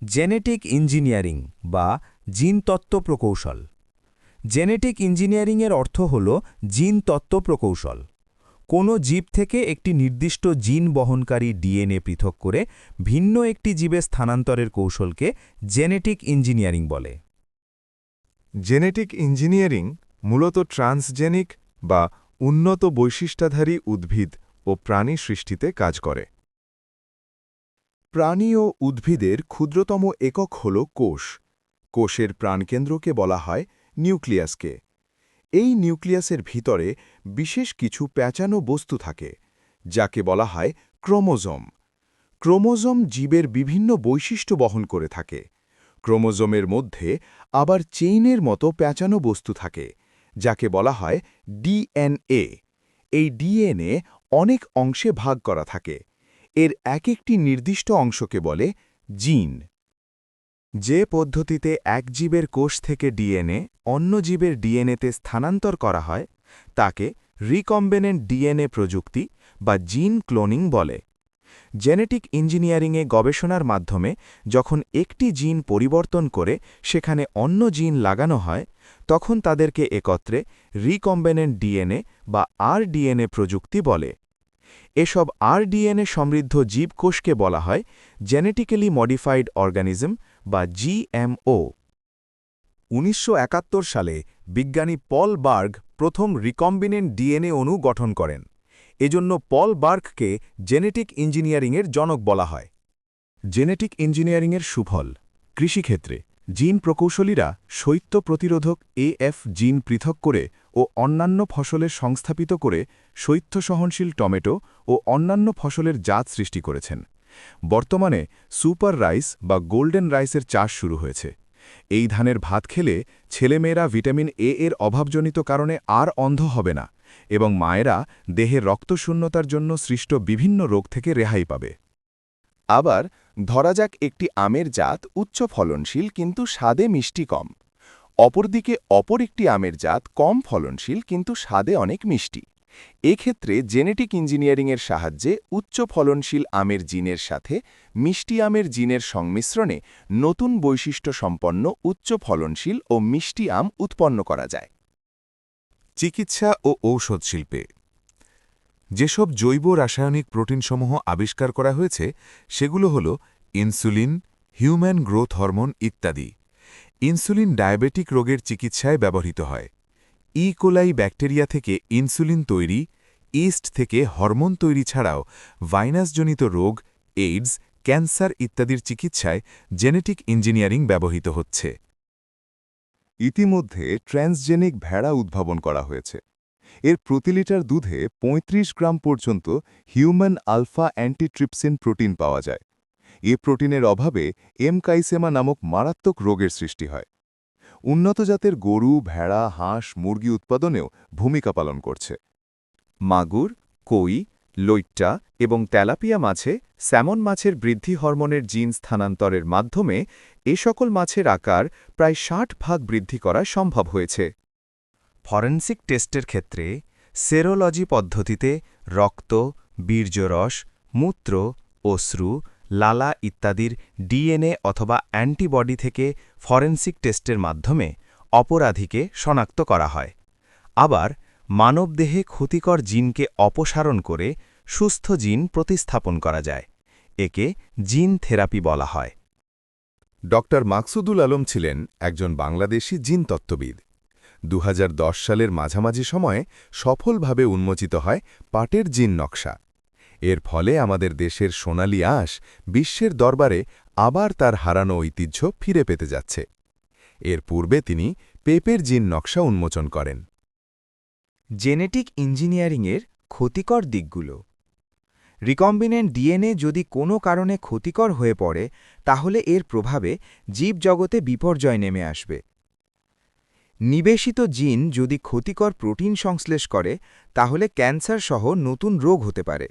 Genetic engineering বা জিনতত্ত্ব প্রকৌশল। Genetic ইঞ্জিনিয়ারিংয়ের অর্থ হল জিনতত্ত্ব প্রকৌশল। কোনো জীব থেকে একটি নির্দিষ্ট জিন বহনকারী ডিএনএ পৃথক করে ভিন্ন একটি জীবে স্থানান্তরের কৌশলকে জেনেটিক ইঞ্জিনিয়ারিং বলে। জেনেটিক ইঞ্জিনিয়ারিং মূলত ট্রান্সজেনিক বা উন্নত বৈশিষ্ট্যাধারী উদ্ভিদ ও প্রাণী সৃষ্টিতে কাজ করে। প্রাণী ও উদ্ভিদের ক্ষুদ্রতম একক হল কোষ। কোষের প্রাণকেন্দ্রকে বলা হয় নিউক্লিয়াসকে। এই নিউক্লিয়াসের ভিতরে বিশেষ কিছু প্যাঁচানো বস্তু থাকে, যাকে বলা হয় ক্রোমোজোম। ক্রোমোজোম জীবের বিভিন্ন বৈশিষ্ট্য বহন করে থাকে। ক্রোমোজোমের মধ্যে আবার চেইনের মতো প্যাঁচানো বস্তু থাকে, যাকে বলা হয় ডিএনএ। এই ডিএনএ অনেক অংশে ভাগ করা থাকে। এর এক একটি নির্দিষ্ট অংশকে বলে জিন। যে পদ্ধতিতে এক জীবের কোষ থেকে ডিএনএ অন্য জীবের ডিএনএতে স্থানান্তর করা হয় তাকে রিকম্বিনেন্ট ডিএনএ প্রযুক্তি বা জিন ক্লোনিং বলে। জেনেটিক ইঞ্জিনিয়ারিংয়ে গবেষণার মাধ্যমে যখন একটি জিন পরিবর্তন করে সেখানে অন্য জিন লাগানো হয়, তখন তাদেরকে একত্রে রিকম্বিনেন্ট ডিএনএ বা আরডিএনএ প্রযুক্তি বলে। এসব আরডিএনএ সমৃদ্ধ জীবকোষকে বলা হয় জেনেটিক্যালি মডিফাইড অর্গানিজম বা জিএমও। ১৯৭১ সালে বিজ্ঞানী পল বার্গ প্রথম রিকম্বিনেন্ট ডিএনএ অণু গঠন করেন। এজন্য পল বার্গকে জেনেটিক ইঞ্জিনিয়ারিংয়ের জনক বলা হয়। জেনেটিক ইঞ্জিনিয়ারিংয়ের সুফল কৃষিক্ষেত্রে জিন প্রকৌশলীরা শৈত্য প্রতিরোধক এএফ জিন পৃথক করে ও অন্যান্য ফসলের সংস্থাপিত করে শৈত্য সহনশীল টমেটো ও অন্যান্য ফসলের জাত সৃষ্টি করেছেন। বর্তমানে সুপার রাইস বা গোল্ডেন রাইসের চাষ শুরু হয়েছে। এই ধানের ভাত খেলে ছেলেমেয়েরা ভিটামিন এ এর অভাবজনিত কারণে আর অন্ধ হবে না এবং মায়েরা দেহে রক্তশূন্যতার জন্য সৃষ্ট বিভিন্ন রোগ থেকে রেহাই পাবে। আবার ধরা যাক একটি আমের জাত উচ্চ ফলনশীল কিন্তু স্বাদে মিষ্টি কম। অপরদিকে অপর একটি আমের জাত কম ফলনশীল কিন্তু স্বাদে অনেক মিষ্টি। এক্ষেত্রে জেনেটিক ইঞ্জিনিয়ারিংয়ের সাহায্যে উচ্চ ফলনশীল আমের জিনের সাথে মিষ্টি আমের জিনের সংমিশ্রণে নতুন বৈশিষ্ট্য সম্পন্ন উচ্চ ফলনশীল ও মিষ্টি আম উৎপন্ন করা যায়। চিকিৎসা ও ঔষধ শিল্পে যেসব জৈব রাসায়নিক প্রোটিনসমূহ আবিষ্কার করা হয়েছে সেগুলো হল ইনসুলিন, হিউম্যান গ্রোথ হরমোন ইত্যাদি। ইনসুলিন ডায়াবেটিক রোগের চিকিৎসায় ব্যবহৃত হয়। কোলাই ব্যাকটেরিয়া থেকে ইনসুলিন তৈরি, ইস্ট থেকে হরমোন তৈরি ছাড়াও ভাইরাসজনিত রোগ, এইডস, ক্যান্সার ইত্যাদির চিকিৎসায় জেনেটিক ইঞ্জিনিয়ারিং ব্যবহৃত হচ্ছে। ইতিমধ্যে ট্রান্সজেনিক ভেড়া উদ্ভাবন করা হয়েছে। এর প্রতি লিটার দুধে ৩৫ গ্রাম পর্যন্ত হিউম্যান আলফা অ্যান্টিট্রিপসিন প্রোটিন পাওয়া যায়। এ প্রোটিনের অভাবে এমকাইসেমা নামক মারাত্মক রোগের সৃষ্টি হয়। উন্নত জাতের গরু, ভেড়া, হাঁস, মুরগি উৎপাদনেও ভূমিকা পালন করছে। মাগুর, কই, লইট্টা এবং তেলাপিয়া মাছে স্যামন মাছের বৃদ্ধি হরমোনের জিন স্থানান্তরের মাধ্যমে এ সকল মাছের আকার প্রায় ৬০ ভাগ বৃদ্ধি করা সম্ভব হয়েছে। ফরেনসিক টেস্টের ক্ষেত্রে সেরোলজি পদ্ধতিতে রক্ত, বীর্যরস, মূত্র, অশ্রু, লালা ইত্যাদির ডিএনএ অথবা অ্যান্টিবডি থেকে ফরেনসিক টেস্টের মাধ্যমে অপরাধীকে শনাক্ত করা হয়। আবার মানবদেহে ক্ষতিকর জিনকে অপসারণ করে সুস্থ জিন প্রতিস্থাপন করা যায়। একে জিন থেরাপি বলা হয়। ড. মাকসুদুল আলম ছিলেন একজন বাংলাদেশি জিনতত্ত্ববিদ। ২০১০ সালের মাঝামাঝি সময়ে সফলভাবে উন্মোচিত হয় পাটের জিন নকশা। এর ফলে আমাদের দেশের সোনালী আঁশ বিশ্বের দরবারে আবার তার হারানো ঐতিহ্য ফিরে পেতে যাচ্ছে। এর পূর্বে তিনি পেঁপের জিন নকশা উন্মোচন করেন। জেনেটিক ইঞ্জিনিয়ারিংয়ের ক্ষতিকর দিকগুলো। রিকম্বিনেন্ট ডিএনএ যদি কোনো কারণে ক্ষতিকর হয়ে পড়ে তাহলে এর প্রভাবে জীবজগতে বিপর্যয় নেমে আসবে। নিবেশিত জিন যদি ক্ষতিকর প্রোটিন সংশ্লেষ করে তাহলে ক্যান্সার সহ নতুন রোগ হতে পারে।